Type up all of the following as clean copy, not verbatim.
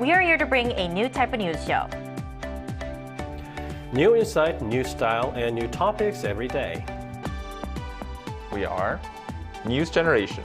We are here to bring a new type of news show. New insight, new style, and new topics every day. We are News Generation.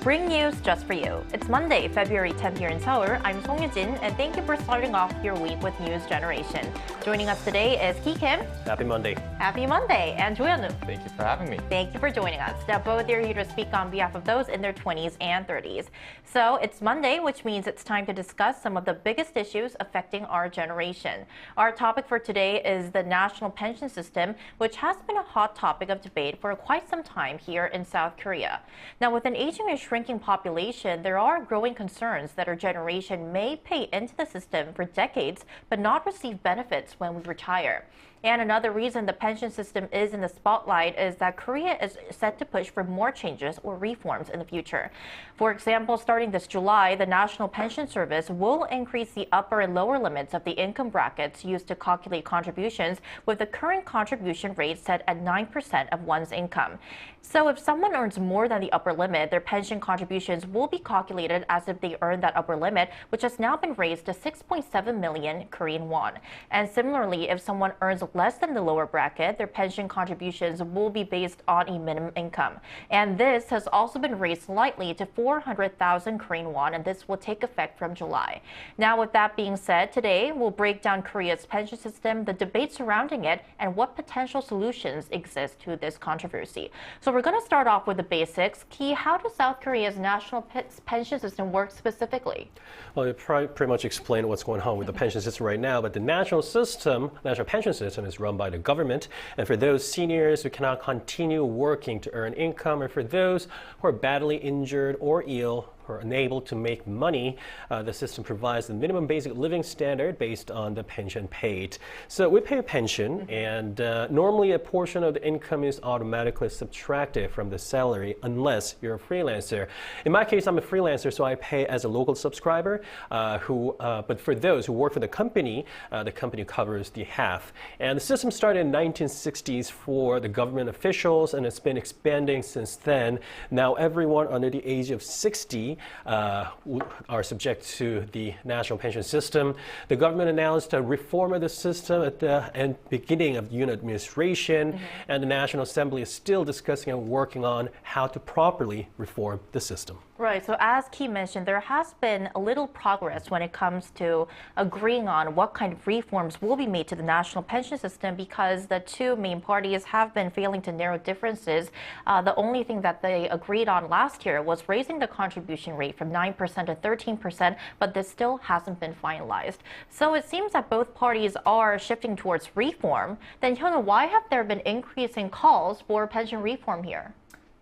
Bring news just for you. It's Monday, February 10th here in Seoul. I'm Song Yujin, and thank you for starting off your week with News Generation. Joining us today is Ki Kim. Happy Monday. Happy Monday. And Jo Hyun-woo. Thank you for having me. Thank you for joining us. Now, both are here to speak on behalf of those in their 20s and 30s. So, it's Monday, which means it's time to discuss some of the biggest issues affecting our generation. Our topic for today is the national pension system, which has been a hot topic of debate for quite some time here in South Korea. Now, with an aging and shrinking population, there are growing concerns that our generation may pay into the system for decades but not receive benefits when we retire. And another reason the pension system is in the spotlight is that Korea is set to push for more changes or reforms in the future. For example, starting this July, the National Pension Service will increase the upper and lower limits of the income brackets used to calculate contributions, with the current contribution rate set at 9% of one's income. So if someone earns more than the upper limit, their pension contributions will be calculated as if they earned that upper limit, which has now been raised to 6.7 million Korean won. And similarly, if someone earns less than the lower bracket, their pension contributions will be based on a minimum income. And this has also been raised slightly to 400,000 Korean won, and this will take effect from July. Now, with that being said, today we'll break down Korea's pension system, the debate surrounding it, and what potential solutions exist to this controversy. So we're going to start off with the basics. Ki, how does South Korea's national pension system work specifically? Well, you pretty much explained what's going on with the pension system right now, but the national pension system is run by the government, and for those seniors who cannot continue working to earn income, or for those who are badly injured or ill, who are unable to make money, the system provides the minimum basic living standard based on the pension paid. So we pay a pension, and normally a portion of the income is automatically subtracted from the salary unless you're a freelancer. In my case, I'm a freelancer, so I pay as a local subscriber, but for those who work for the company covers the half. And the system started in the 1960s for the government officials, and it's been expanding since then. Now everyone under the age of 60 are subject to the national pension system. The government announced a reform of the system at the beginning of the unit administration, and the National Assembly is still discussing and working on how to properly reform the system. Right, so as Ki mentioned, there has been a little progress when it comes to agreeing on what kind of reforms will be made to the national pension system, because the two main parties have been failing to narrow differences. The only thing that they agreed on last year was raising the contribution rate from 9% to 13%, but this still hasn't been finalized. So it seems that both parties are shifting towards reform. Then Hyun-woo, why have there been increasing calls for pension reform here?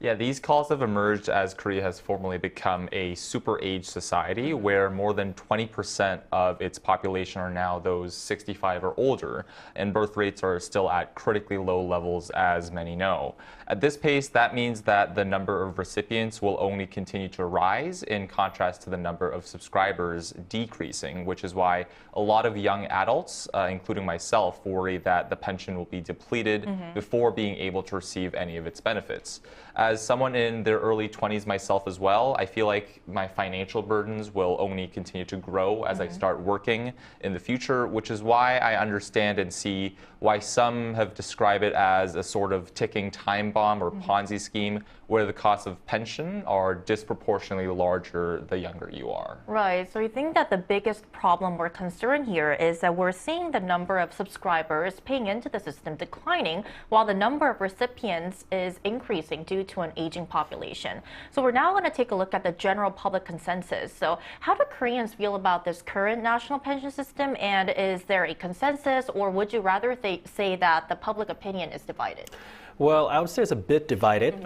Yeah, these calls have emerged as Korea has formally become a super age society where more than 20% of its population are now those 65 or older, and birth rates are still at critically low levels, as many know. At this pace, that means that the number of recipients will only continue to rise, in contrast to the number of subscribers decreasing, which is why a lot of young adults, including myself, worry that the pension will be depleted before being able to receive any of its benefits. As someone in their early 20s myself as well, I feel like my financial burdens will only continue to grow as I start working in the future, which is why I understand and see why some have described it as a sort of ticking time bomb or Ponzi scheme, where the costs of pension are disproportionately larger the younger you are. Right, so you think that the biggest problem or concern here is that we're seeing the number of subscribers paying into the system declining, while the number of recipients is increasing due to an aging population. So we're now going to take a look at the general public consensus. So how do Koreans feel about this current national pension system, and is there a consensus, or would you rather say that the public opinion is divided? Well, I would say it's a bit divided.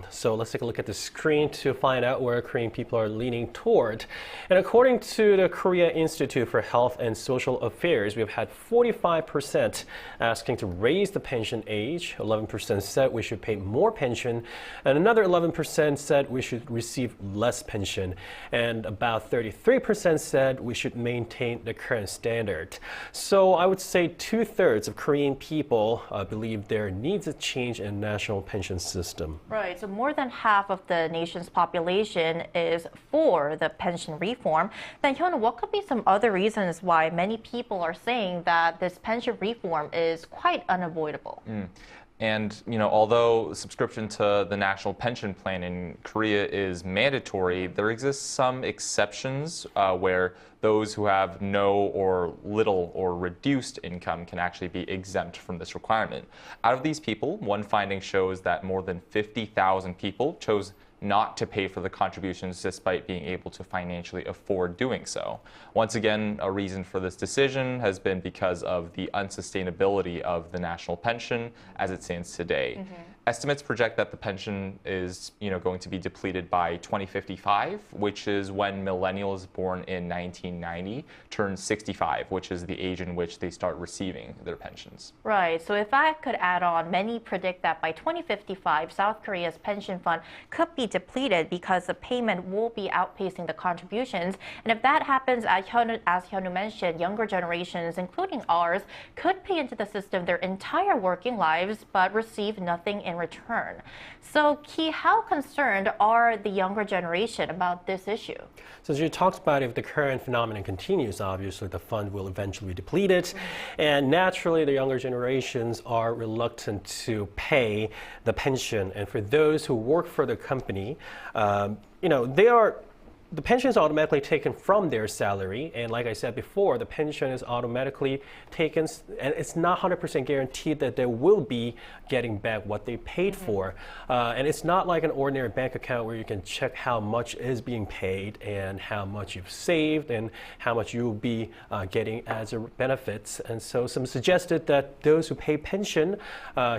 So let's take a look at the screen to find out where Korean people are leaning toward. And according to the Korea Institute for Health and Social Affairs, we've had 45% asking to raise the pension age, 11% said we should pay more pension, and another 11% said we should receive less pension, and about 33% said we should maintain the current standard. So I would say 2/3 of Korean people believe there needs a change change in national pension system. Right, so more than half of the nation's population is for the pension reform. Then, Hyun, what could be some other reasons why many people are saying that this pension reform is quite unavoidable? And, although subscription to the national pension plan in Korea is mandatory, there exists some exceptions where those who have no or little or reduced income can actually be exempt from this requirement. Out of these people, one finding shows that more than 50,000 people chose not to pay for the contributions despite being able to financially afford doing so. Once again, a reason for this decision has been because of the unsustainability of the national pension as it stands today. Estimates project that the pension is, going to be depleted by 2055, which is when millennials born in 1990 turn 65, which is the age in which they start receiving their pensions. Right, so if I could add on, many predict that by 2055, South Korea's pension fund could be depleted because the payment will be outpacing the contributions. And if that happens, as Hyunwoo mentioned, younger generations, including ours, could pay into the system their entire working lives but receive nothing in return. So, Ki, how concerned are the younger generation about this issue? So as you talked about, if the current phenomenon continues, obviously the fund will eventually be depleted. And naturally, the younger generations are reluctant to pay the pension. And for those who work for the company, the pension is automatically taken from their salary, and like I said before, the pension is automatically taken, and it's not 100% guaranteed that they will be getting back what they paid for. And it's not like an ordinary bank account where you can check how much is being paid and how much you've saved and how much you'll be getting as a benefits. And so some suggested that those who pay pension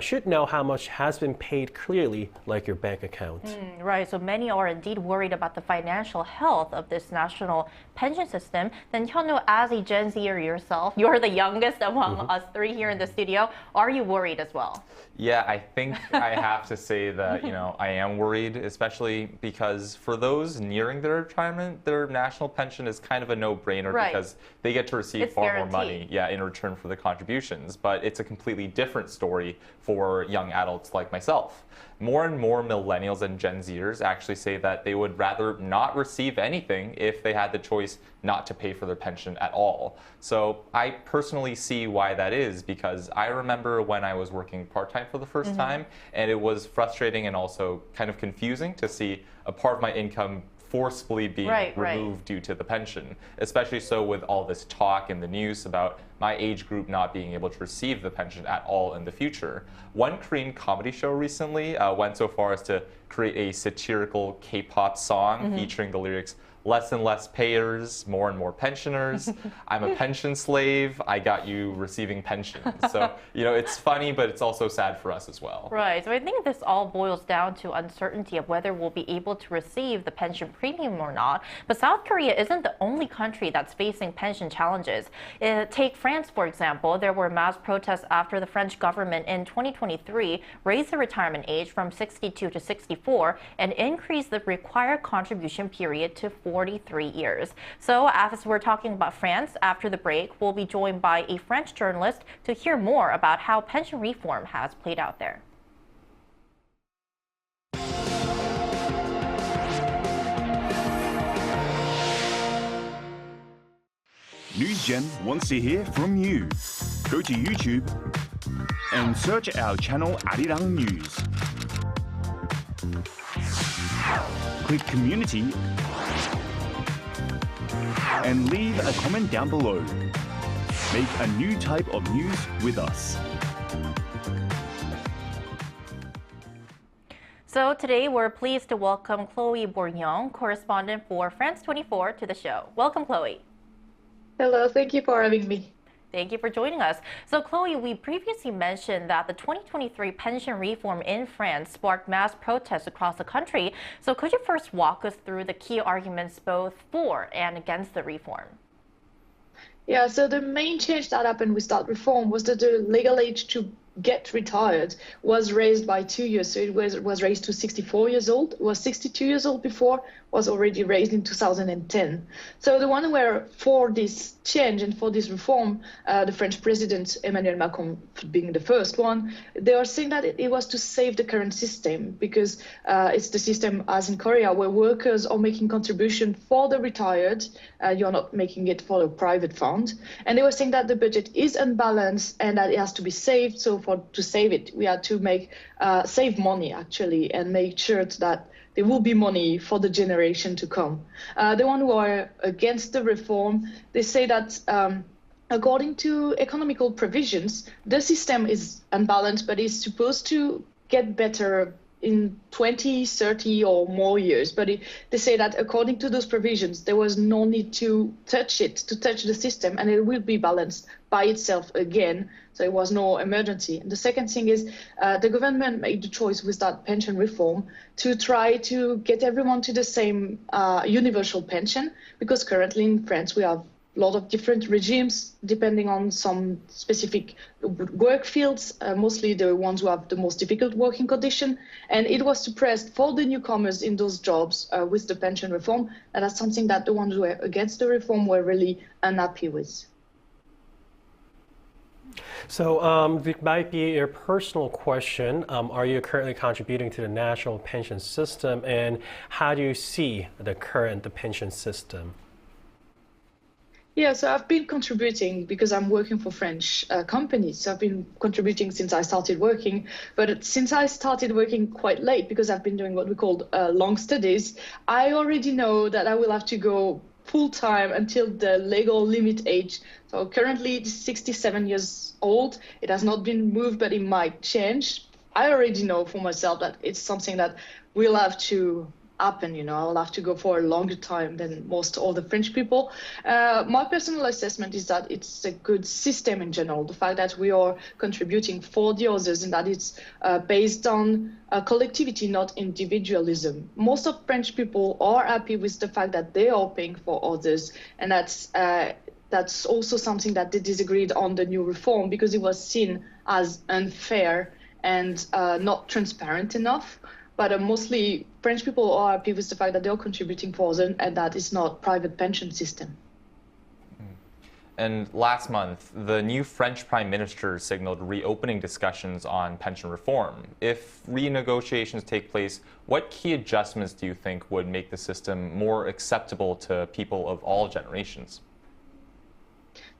should know how much has been paid clearly, like your bank account. Right, so many are indeed worried about the financial health of this national pension system. Then Hyunwoo, as a Gen Zer yourself, you're the youngest among us three here in the studio. Are you worried as well? Yeah, I think I have to say that, I am worried, especially because for those nearing their retirement, their national pension is kind of a no-brainer because they get to receive far more money, in return for the contributions. But it's a completely different story for young adults like myself. More and more millennials and Gen Zers actually say that they would rather not receive anything if they had the choice not to pay for their pension at all. So I personally see why that is, because I remember when I was working part-time for the first time, and it was frustrating and also kind of confusing to see a part of my income forcibly being removed due to the pension, especially so with all this talk in the news about my age group not being able to receive the pension at all in the future. One Korean comedy show recently went so far as to create a satirical K-pop song featuring the lyrics, "Less and less payers, more and more pensioners. I'm a pension slave. I got you receiving pensions." So, it's funny, but it's also sad for us as well. Right. So I think this all boils down to uncertainty of whether we'll be able to receive the pension premium or not. But South Korea isn't the only country that's facing pension challenges. Take France, for example. There were mass protests after the French government in 2023 raised the retirement age from 62 to 64 and increased the required contribution period to 43 years. So as we're talking about France, after the break, we'll be joined by a French journalist to hear more about how pension reform has played out there. NewsGen wants to hear from you. Go to YouTube and search our channel Arirang News. Click Community and leave a comment down below. Make a new type of news with us. So today we're pleased to welcome Chloe Bourgnon, correspondent for France 24, to the show. Welcome, Chloe. Hello, thank you for having me. Thank you for joining us. So, Chloe, we previously mentioned that the 2023 pension reform in France sparked mass protests across the country. So, could you first walk us through the key arguments both for and against the reform? Yeah, so the main change that happened with that reform was that the legal age to get retired was raised by 2 years. So it was raised to 64 years old. It was 62 years old before, was already raised in 2010. So the one who were for this change and for this reform, the French president, Emmanuel Macron being the first one, they are saying that it was to save the current system because it's the system as in Korea where workers are making contribution for the retired. You're not making it for a private fund. And they were saying that the budget is unbalanced and that it has to be saved. So to save it, we had to save money actually and make sure that there will be money for the generation to come. The one who are against the reform, they say that according to economical provisions, the system is unbalanced, but is supposed to get better in 20, 30 or more years. But they say that according to those provisions, there was no need to touch the system, and it will be balanced by itself again. So it was no emergency. And the second thing is the government made the choice with that pension reform to try to get everyone to the same universal pension, because currently in France we have a lot of different regimes depending on some specific work fields, mostly the ones who have the most difficult working condition. And it was suppressed for the newcomers in those jobs with the pension reform. And that's something that the ones who were against the reform were really unhappy with. So it might be a personal question. Are you currently contributing to the national pension system, and how do you see the pension system? Yeah, so I've been contributing because I'm working for French companies. So I've been contributing since I started working. But since I started working quite late, because I've been doing what we call long studies, I already know that I will have to go full-time until the legal limit age. So currently it's 67 years old. It has not been moved, but it might change. I already know for myself that it's something that will have to happen. I'll have to go for a longer time than most all the French people. My personal assessment is that it's a good system in general. The fact that we are contributing for the others and that it's based on collectivity, not individualism. Most of French people are happy with the fact that they are paying for others, and that's also something that they disagreed on the new reform because it was seen as unfair and not transparent enough. But mostly French people are happy with the fact that they're contributing for them and that it's not private pension system. And last month, the new French Prime Minister signaled reopening discussions on pension reform. If renegotiations take place, what key adjustments do you think would make the system more acceptable to people of all generations?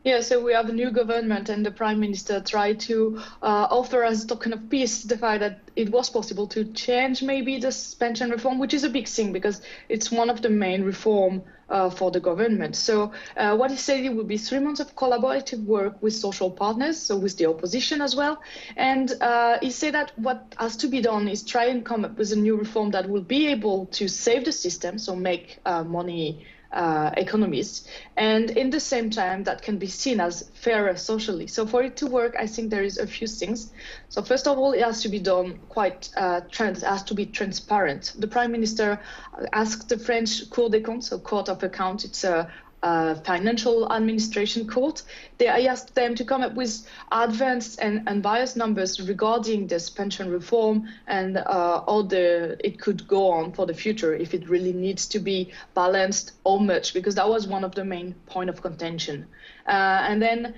Yeah, so we have a new government and the Prime Minister tried to offer as a token of peace the fact that it was possible to change maybe this pension reform, which is a big thing because it's one of the main reform for the government. So what he said, it would be 3 months of collaborative work with social partners, so with the opposition as well. And he said that what has to be done is try and come up with a new reform that will be able to save the system, so make money economies, and in the same time that can be seen as fairer socially. So for it to work, I think there is a few things. So first of all, it has to be done has to be transparent. The Prime Minister asked the French Cour des Comptes, so Court of Accounts, it's a financial administration court. I asked them to come up with advanced and unbiased numbers regarding this pension reform and how it could go on for the future, if it really needs to be balanced or much, because that was one of the main point of contention. And then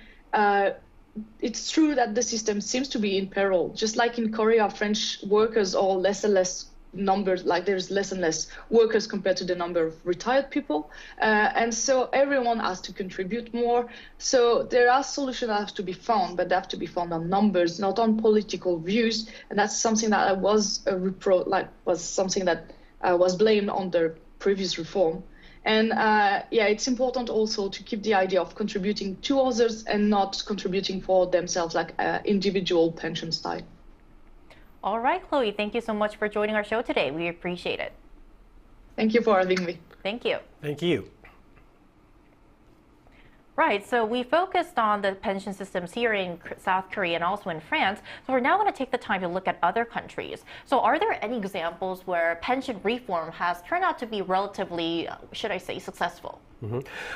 it's true that the system seems to be in peril. Just like in Korea, French workers are less and less numbers, like there's less and less workers compared to the number of retired people, and so everyone has to contribute more. So there are solutions that have to be found, but they have to be found on numbers, not on political views, and that's something that was something that was blamed on the previous reform. And it's important also to keep the idea of contributing to others and not contributing for themselves, like individual pension style. All right, Chloe, thank you so much for joining our show today. We appreciate it. Thank you for having me. Thank you. Thank you. Right, so we focused on the pension systems here in South Korea and also in France. So we're now going to take the time to look at other countries. So are there any examples where pension reform has turned out to be relatively, should I say, successful?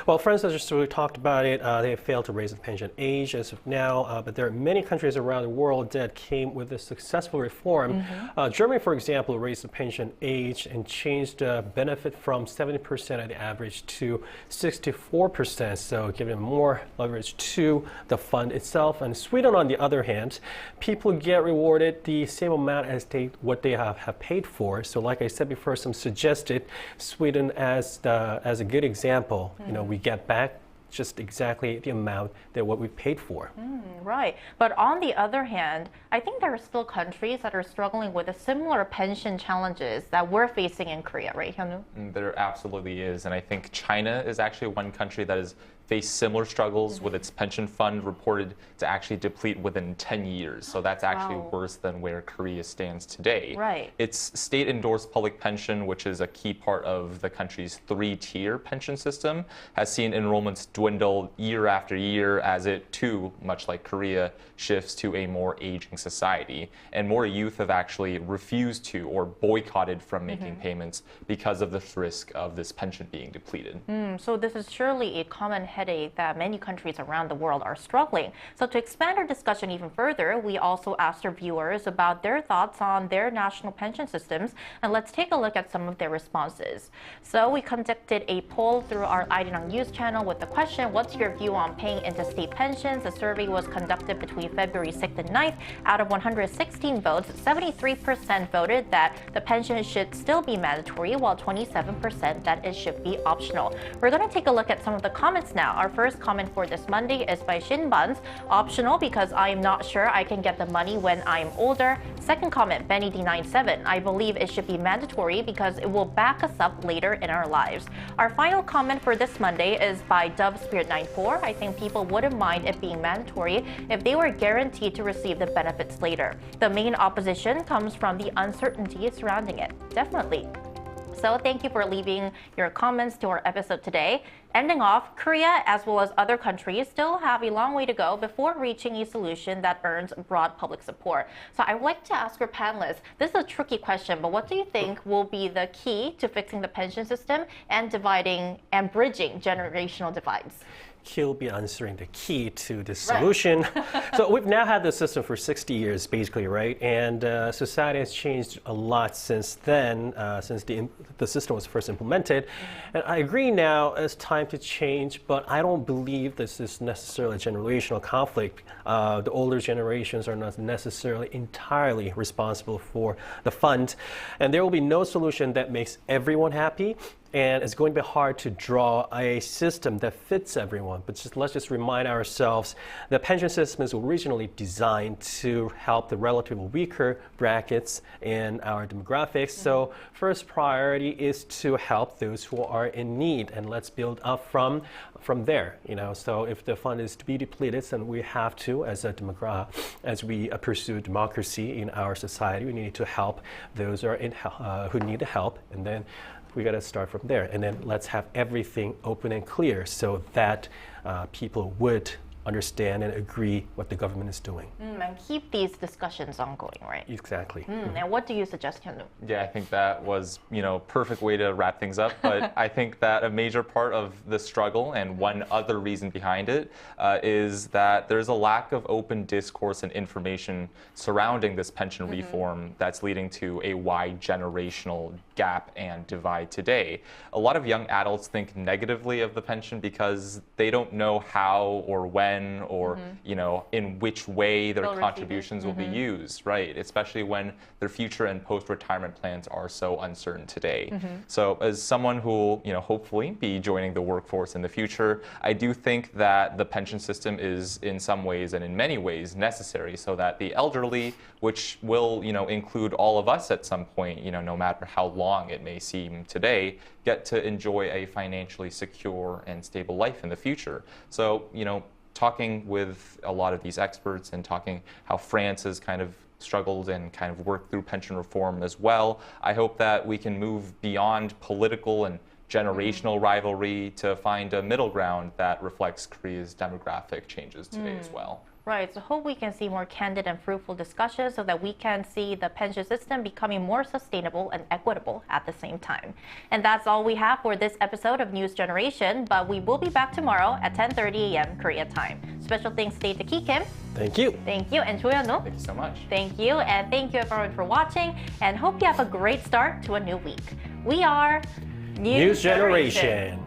Well, France has just really talked about it. They have failed to raise the pension age as of now, but there are many countries around the world that came with a successful reform. Germany, for example, raised the pension age and changed the benefit from 70% of the average to 64%, so giving more leverage to the fund itself. And Sweden, on the other hand, people get rewarded the same amount as what they have paid for. So like I said before, some suggested Sweden as a good example. You know, we get back just exactly the amount that what we paid for. Right. But on the other hand, I think there are still countries that are struggling with a similar pension challenges that we're facing in Korea, right, Hyunwoo? There absolutely is. And I think China is actually one country that has faced similar struggles with its pension fund reported to actually deplete within 10 years. So that's actually worse than where Korea stands today. Right. Its state-endorsed public pension, which is a key part of the country's three-tier pension system, has seen enrollments dwindle year after year as it, too, much like Korea, shifts to a more aging society. And more youth have actually refused to or boycotted from making payments because of the risk of this pension being depleted. So this is surely a common headache that many countries around the world are struggling. So to expand our discussion even further, we also asked our viewers about their thoughts on their national pension systems, and let's take a look at some of their responses. So we conducted a poll through our Arirang News channel with the question, what's your view on paying into state pensions? The survey was conducted between February 6th and 9th. Out of 116 votes, 73% voted that the pension should still be mandatory, while 27% that it should be optional. We're going to take a look at some of the comments now. Our first comment for this Monday is by Shin Buns. Optional because I am not sure I can get the money when I am older. Second comment, Benny D97. I believe it should be mandatory because it will back us up later in our lives. Our final comment for this Monday is by Dove Spirit 94. I think people wouldn't mind it being mandatory if they were guaranteed to receive the benefits later. The main opposition comes from the uncertainty surrounding it. Definitely. So thank you for leaving your comments to our episode today. Ending off, Korea, as well as other countries, still have a long way to go before reaching a solution that earns broad public support. So I would like to ask our panelists, this is a tricky question, but what do you think will be the key to fixing the pension system and dividing and bridging generational divides? He'll be answering the key to the solution. So we've now had the system for 60 years, basically, right? And society has changed a lot since then, since the system was first implemented. And I agree now it's time to change, but I don't believe this is necessarily a generational conflict. The older generations are not necessarily entirely responsible for the fund. And there will be no solution that makes everyone happy. And it's going to be hard to draw a system that fits everyone. But let's just remind ourselves the pension system is originally designed to help the relatively weaker brackets in our demographics. So first priority is to help those who are in need, and let's build up from there. So if the fund is to be depleted, then we have to, as we pursue democracy in our society, we need to help those who need the help, and then we got to start from there, and then let's have everything open and clear so that people would understand and agree what the government is doing. And keep these discussions ongoing, right? Exactly. And what do you suggest, Hyunwoo? Yeah, I think that was, perfect way to wrap things up. But I think that a major part of the struggle, and one other reason behind it, is that there's a lack of open discourse and information surrounding this pension reform that's leading to a wide generational gap and divide today. A lot of young adults think negatively of the pension because they don't know how or when or in which way their contributions will be used, right? Especially when their future and post-retirement plans are so uncertain today. So as someone who will hopefully be joining the workforce in the future, I do think that the pension system is in some ways and in many ways necessary so that the elderly, which will include all of us at some point, no matter how long it may seem today, get to enjoy a financially secure and stable life in the future. So talking with a lot of these experts and talking how France has kind of struggled and kind of worked through pension reform as well, I hope that we can move beyond political and generational rivalry to find a middle ground that reflects Korea's demographic changes today as well. Right, so hope we can see more candid and fruitful discussions so that we can see the pension system becoming more sustainable and equitable at the same time. And that's all we have for this episode of News Generation, but we will be back tomorrow at 10:30 a.m. Korea time. Special thanks today to Ki Kim. Thank you. Thank you, and Joyeon-no. Thank you so much. Thank you, and thank you everyone for watching, and hope you have a great start to a new week. We are News Generation.